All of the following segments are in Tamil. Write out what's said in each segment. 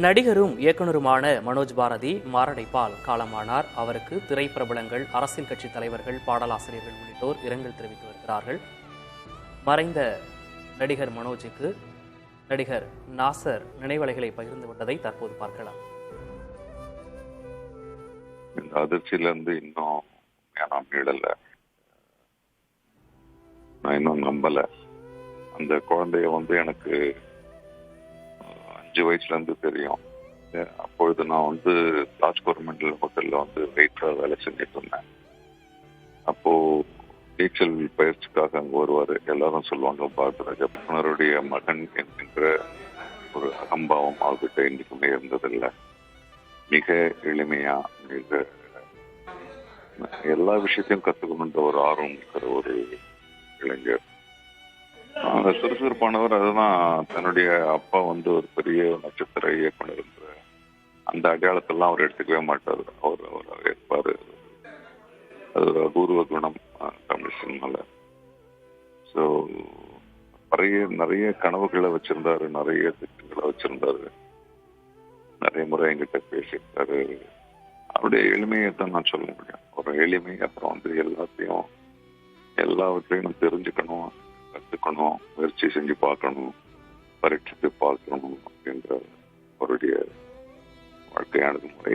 நடிகரும் இயக்குனருமான மனோஜ் பாரதி மாரடைப்பால் காலமானார். அவருக்கு திரைப்பிரபலங்கள், அரசியல் கட்சி தலைவர்கள், பாடலாசிரியர்கள் உள்ளிட்டோர் இரங்கல் தெரிவித்து வருகிறார்கள். மறைந்த நடிகர் மனோஜுக்கு நடிகர் நாசர் நினைவலைகளை பகிர்ந்து கொண்டதை தற்போது பார்க்கலாம். இந்த அதிர்ச்சியிலேருந்து இன்னும் நான் மீளல, நான் இன்னும் நம்பல. அந்த குழந்தைய எனக்கு 5 வயசுலேருந்து தெரியும். அப்பொழுது நான் தாஜ் கவர்மெண்டல் ஹோட்டலில் வெயிட்டரா வேலை செஞ்சுட்டு இருந்தேன். அப்போ நீச்சல் பயிற்சிக்காக அங்கே வருவார். எல்லாரும் சொல்லுவாங்க, பாரதிராஜா புனருடைய மகன் என்கின்ற ஒரு அகம்பாவம் அவர்கிட்ட இன்னைக்குமே இருந்ததில்லை. மிக எளிமையா, மிக எல்லா விஷயத்தையும் கத்துக்கணுன்ற ஒரு ஆர்வம் இருக்கிற ஒரு இளைஞர். அந்த சுறுசுறுப்பானவர். அதுதான் தன்னுடைய அப்பா ஒரு பெரிய நட்சத்திர இயக்குனர், அந்த அடையாளத்தெல்லாம் அவர் எடுத்துக்கவே மாட்டார். அவர் இருப்பாரு. அது ஒரு அபூர்வ குணம் தமிழ் சினிமால. ஸோ நிறைய கனவுகளை வச்சிருந்தாரு, நிறைய திட்டங்களை வச்சிருந்தாரு. நிறைய முறை என்கிட்ட பேசியிருக்காரு. அவருடைய எளிமையை தான் நான் சொல்ல முடியும். ஒரு எளிமை, அப்புறம் எல்லாவற்றையும் தெரிஞ்சுக்கணும், கற்றுக்கணும், முயற்சி செஞ்சு பார்க்கணும், பரீட்சித்து பார்க்கணும் அப்படின்ற அவருடைய வாழ்க்கையானது முறை.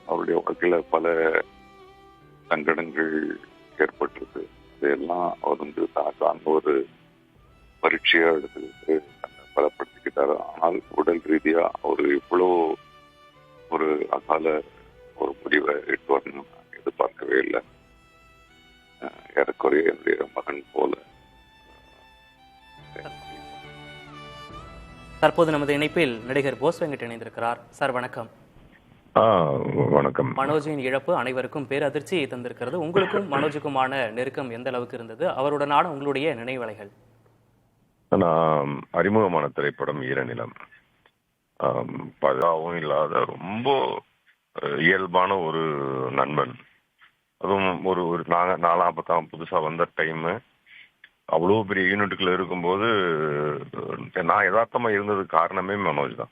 அவருடைய வாழ்க்கையில பல சங்கடங்கள் ஏற்பட்டிருக்கு. அதையெல்லாம் அவர் தனக்கான ஒரு பரீட்சையா எடுத்துக்கிட்டு தன்னை பலப்படுத்திக்கிட்டாரு. ஆனால் உடல் ரீதியா அவர் இவ்வளோ ஒரு அகால ஒரு முடிவை எட்டுவார்னு நான் எதிர்பார்க்கவே இல்லை. ஏறக்குறைய என்னுடைய மகன் போல. தற்போது நமது இணைப்பில் நடிகர் போஸ் வெங்கட் இணைந்திருக்கிறார். சார் வணக்கம். வணக்கம். மனோஜின் இழப்பு அனைவருக்கும் பேரதிர்ச்சியை தந்திருக்கிறது. உங்களுக்கும் மனோஜுக்குமான நெருக்கம் எந்த அளவுக்கு இருந்தது? அவருடனான உங்களுடைய நினைவலைகள்? நான் அறிமுகமான திரைப்படம் ஈரநிலம். பதாவும் இல்லாத ரொம்ப இயல்பான ஒரு நண்பன். அதுவும் ஒரு நாலாம் அப்பதான் புதுசா வந்த டைமு. அவ்வளோ பெரிய யூனிட்டுக்குள்ள இருக்கும்போது நான் யதார்த்தமா இருந்ததுக்கு காரணமே மனோஜ் தான்.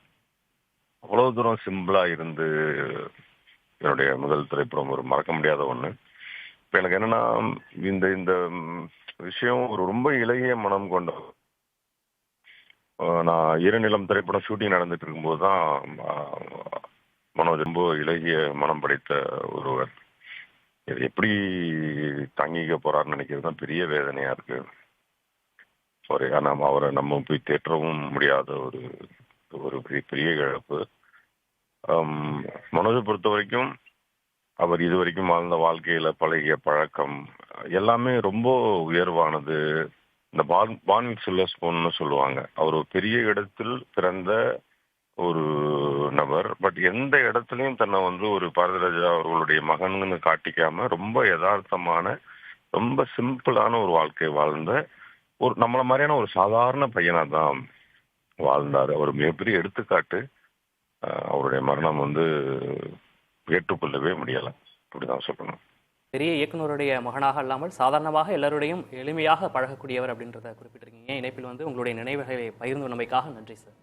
அவ்வளவு தூரம் சிம்பிளா இருந்து என்னுடைய முதல் திரைப்படம் ஒரு மறக்க முடியாத ஒண்ணு. இப்ப எனக்கு என்னன்னா, இந்த விஷயம் ஒரு ரொம்ப இளைய மனம் கொண்ட. நான் ஈரநிலம் திரைப்படம் ஷூட்டிங் நடந்துட்டு இருக்கும்போது தான் மனோஜ் ரொம்ப இலகிய மனம் படைத்த ஒருவர். இது எப்படி தாங்கிக்க போறாருன்னு நினைக்கிறது தான் பெரிய வேதனையா இருக்கு. அவரை நம்ம போய் தேற்றவும் முடியாத ஒரு பெரிய இழப்பு. மனோஜை பொறுத்த வரைக்கும் அவர் இது வரைக்கும் வாழ்ந்த வாழ்க்கையில பழகிய பழக்கம் எல்லாமே ரொம்ப உயர்வானது. இந்த பான் சில்வர் ஸ்பூன்னு சொல்லுவாங்க. அவர் ஒரு பெரிய இடத்தில் பிறந்த ஒரு நபர். பட் எந்த இடத்துலையும் தன்னை ஒரு பாரதிராஜா அவர்களுடைய மகன்னு காட்டிக்காம ரொம்ப யதார்த்தமான, ரொம்ப சிம்பிளான ஒரு வாழ்க்கை வாழ்ந்த ஒரு நம்மள மாதிரியான ஒரு சாதாரண பையனா தான் வாழ்ந்தாரு. அவர் மிகப்பெரிய எடுத்துக்காட்டு. அவருடைய மரணம் ஏற்றுக்கொள்ளவே முடியலை, அப்படிதான் சொல்லணும். பெரிய இயக்குனருடைய மகனாக இல்லாமல் சாதாரணமாக எல்லாருடையும் எளிமையாக பழகக்கூடியவர் அப்படின்றத குறிப்பிட்டிருக்கீங்க. இணைப்பில் உங்களுடைய நினைவுகளை பகிர்ந்து கொண்டமைக்காக நன்றி சார்.